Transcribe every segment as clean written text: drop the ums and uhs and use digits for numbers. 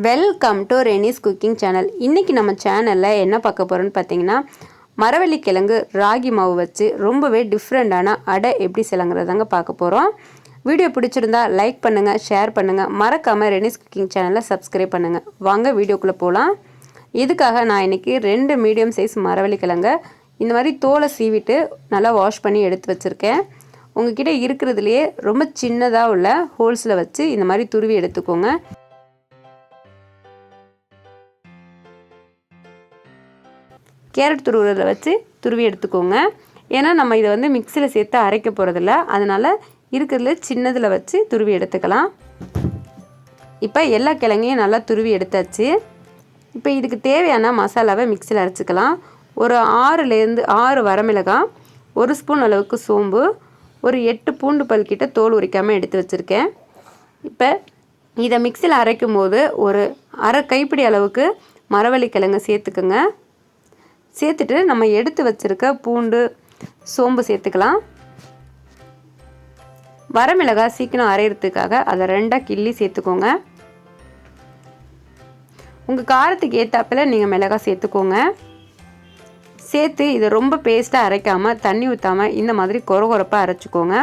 Welcome to Reni's cooking channel. இன்றைக்கி நம்ம சேனலில் என்ன பார்க்க போகிறோன்னு பார்த்தீங்கன்னா, மரவள்ளிக்கிழங்கு ராகி மாவு வச்சு ரொம்பவே டிஃப்ரெண்ட்டான அடை எப்படி செய்யலாங்கிறதாங்க பார்க்க போகிறோம். வீடியோ பிடிச்சிருந்தா லைக் பண்ணுங்கள், ஷேர் பண்ணுங்கள், மறக்காமல் ரெனிஸ் குக்கிங் சேனலை சப்ஸ்கிரைப் பண்ணுங்கள். வாங்க வீடியோக்குள்ளே போகலாம். இதுக்காக நான் இன்றைக்கி 2 மீடியம் சைஸ் மரவள்ளிக்கிழங்கை இந்த மாதிரி தோலை சீவிட்டு நல்லா வாஷ் பண்ணி எடுத்து வச்சுருக்கேன். உங்கள்கிட்ட இருக்கிறதுலையே ரொம்ப சின்னதாக உள்ள ஹோல்ஸில் வச்சு இந்த மாதிரி துருவி எடுத்துக்கோங்க. கேரட் துருவுறதில் வச்சு துருவி எடுத்துக்கோங்க. ஏன்னா நம்ம இதை வந்து மிக்சியில் சேர்த்து அரைக்க போகிறதில்ல, அதனால் இருக்கிறதுல சின்னதில் வச்சு துருவி எடுத்துக்கலாம். இப்போ எல்லா கிழங்கையும் நல்லா துருவி எடுத்தாச்சு. இப்போ இதுக்கு தேவையான மசாலாவை மிக்சியில் அரைச்சிக்கலாம். ஒரு 6 வரமிளகாய், 1 ஸ்பூன் அளவுக்கு சோம்பு, ஒரு 8 பூண்டு பல் கிட்ட தோல் உரிக்காமல் எடுத்து வச்சுருக்கேன். இப்போ இதை மிக்சியில் அரைக்கும் போது ஒரு அரை கைப்பிடி அளவுக்கு மரவள்ளிக்கிழங்கு சேர்த்துக்குங்க. சேர்த்துட்டு நம்ம எடுத்து வச்சுருக்க பூண்டு சோம்பு சேர்த்துக்கலாம். வரமிளகாய் சீக்கிரம் அரைகிறதுக்காக அதை 2ஆக கிள்ளி சேர்த்துக்கோங்க. உங்கள் காரத்துக்கு ஏற்றாப்பில் நீங்கள் மிளகாய் சேர்த்துக்கோங்க. சேர்த்து இதை ரொம்ப பேஸ்ட்டாக அரைக்காமல் தண்ணி ஊற்றாமல் இந்த மாதிரி கொரகொரப்பாக அரைச்சிக்கோங்க.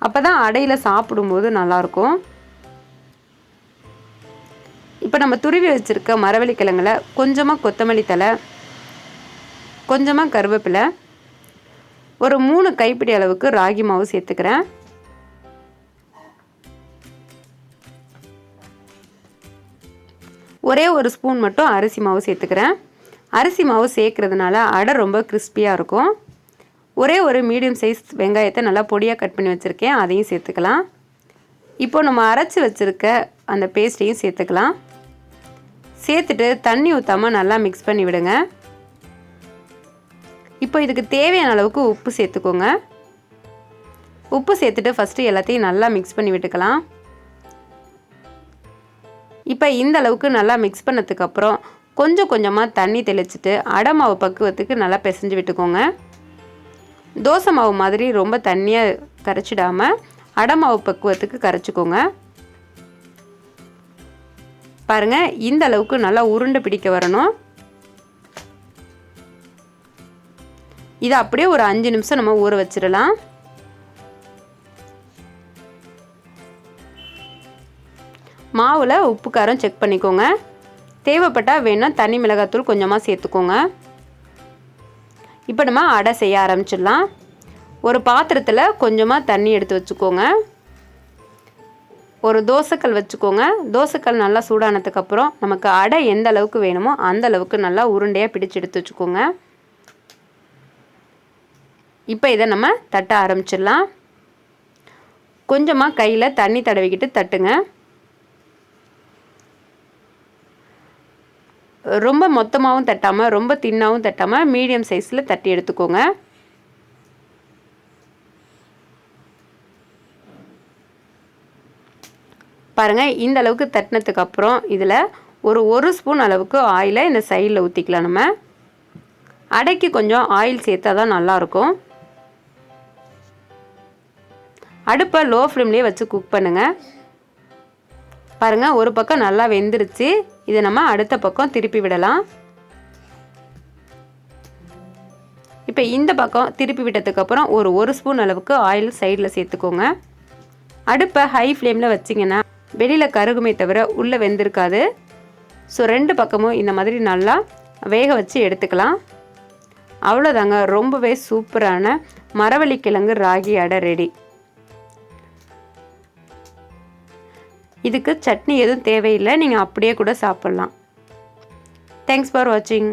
அப்போ தான் அடையில் சாப்பிடும்போது நல்லாயிருக்கும். இப்போ நம்ம துருவி வச்சுருக்க மரவள்ளிக்கிழங்குல கொஞ்சமாக கொத்தமல்லி தழை, கொஞ்சமாக கருவேப்பிலை, ஒரு 3 கைப்பிடி அளவுக்கு ராகி மாவு சேர்த்துக்கிறேன். ஒரே ஒரு ஸ்பூன் மட்டும் அரிசி மாவு சேர்த்துக்கிறேன். அரிசி மாவு சேர்க்குறதுனால அடை ரொம்ப கிறிஸ்பியாக இருக்கும். ஒரே ஒரு மீடியம் சைஸ் வெங்காயத்தை நல்லா பொடியாக கட் பண்ணி வச்சுருக்கேன், அதையும் சேர்த்துக்கலாம். இப்போ நம்ம அரைச்சி வச்சுருக்க அந்த பேஸ்ட்டையும் சேர்த்துக்கலாம். சேர்த்துட்டு தண்ணி ஊற்றாமல் நல்லா மிக்ஸ் பண்ணி விடுங்க. இப்போ இதுக்கு தேவையான அளவுக்கு உப்பு சேர்த்துக்கோங்க. உப்பு சேர்த்துட்டு ஃபஸ்ட்டு எல்லாத்தையும் நல்லா மிக்ஸ் பண்ணி விட்டுக்கலாம். இப்போ இந்த அளவுக்கு நல்லா மிக்ஸ் பண்ணதுக்கப்புறம் கொஞ்சம் கொஞ்சமாக தண்ணி தெளிச்சிட்டு அடை மாவு பக்குவத்துக்கு நல்லா பிசைஞ்சு விட்டுக்கோங்க. தோசை மாவு மாதிரி ரொம்ப தண்ணியாக கரைச்சிடாமல் அடை மாவு பக்குவத்துக்கு கரைச்சிக்கோங்க. பாருங்கள், இந்த அளவுக்கு நல்லா உருண்டை பிடிக்க வரணும். இதை அப்படியே ஒரு 5 நிமிஷம் நம்ம ஊற வச்சிடலாம். மாவில் உப்பு காரம் செக் பண்ணிக்கோங்க. தேவைப்பட்டால் வேணும் தனி மிளகாத்தூள் கொஞ்சமாக சேர்த்துக்கோங்க. இப்போ நம்ம அடை செய்ய ஆரம்பிச்சிடலாம். ஒரு பாத்திரத்தில் கொஞ்சமாக தண்ணி எடுத்து வச்சுக்கோங்க. ஒரு தோசைக்கல் வச்சுக்கோங்க. தோசைக்கல் நல்லா சூடானதுக்கப்புறம் நமக்கு அடை எந்த அளவுக்கு வேணுமோ அந்த அளவுக்கு நல்லா உருண்டையாக பிடிச்சி எடுத்து வச்சுக்கோங்க. இப்போ இதை நம்ம தட்ட ஆரம்பிச்சிடலாம். கொஞ்சமாக கையில் தண்ணி தடவிக்கிட்டு தட்டுங்க. ரொம்ப மொத்தமாகவும் தட்டாமல் ரொம்ப தின்னாகவும் தட்டாமல் மீடியம் சைஸில் தட்டி எடுத்துக்கோங்க. பாருங்கள், இந்த அளவுக்கு தட்டினதுக்கப்புறம் இதில் ஒரு ஸ்பூன் அளவுக்கு ஆயிலை இந்த சைடில் ஊற்றிக்கலாம். நம்ம அடைக்கு கொஞ்சம் ஆயில் சேர்த்தா தான் நல்லாயிருக்கும். அடுப்பை லோ ஃப்ளேம்லேயே வச்சு குக் பண்ணுங்கள். பாருங்கள், ஒரு பக்கம் நல்லா வெந்துருச்சு. இதை நம்ம அடுத்த பக்கம் திருப்பி விடலாம். இப்போ இந்த பக்கம் திருப்பி விட்டதுக்கப்புறம் ஒரு ஸ்பூன் அளவுக்கு ஆயில் சைடில் சேர்த்துக்கோங்க. அடுப்பை ஹை ஃப்ளேமில் வச்சிங்கன்னா வெளியில் கருகுமே தவிர உள்ளே வெந்திருக்காது. ஸோ 2 பக்கமும் இந்த மாதிரி நல்லா வேக வச்சு எடுத்துக்கலாம். அவ்வளோதாங்க, ரொம்பவே சூப்பரான மரவள்ளிக்கிழங்கு ராகி அடை ரெடி. இதுக்கு சட்னி எதுவும் தேவையில்லை, நீங்கள் அப்படியே கூட சாப்பிட்லாம். தேங்க்ஸ் ஃபார் வாட்சிங்.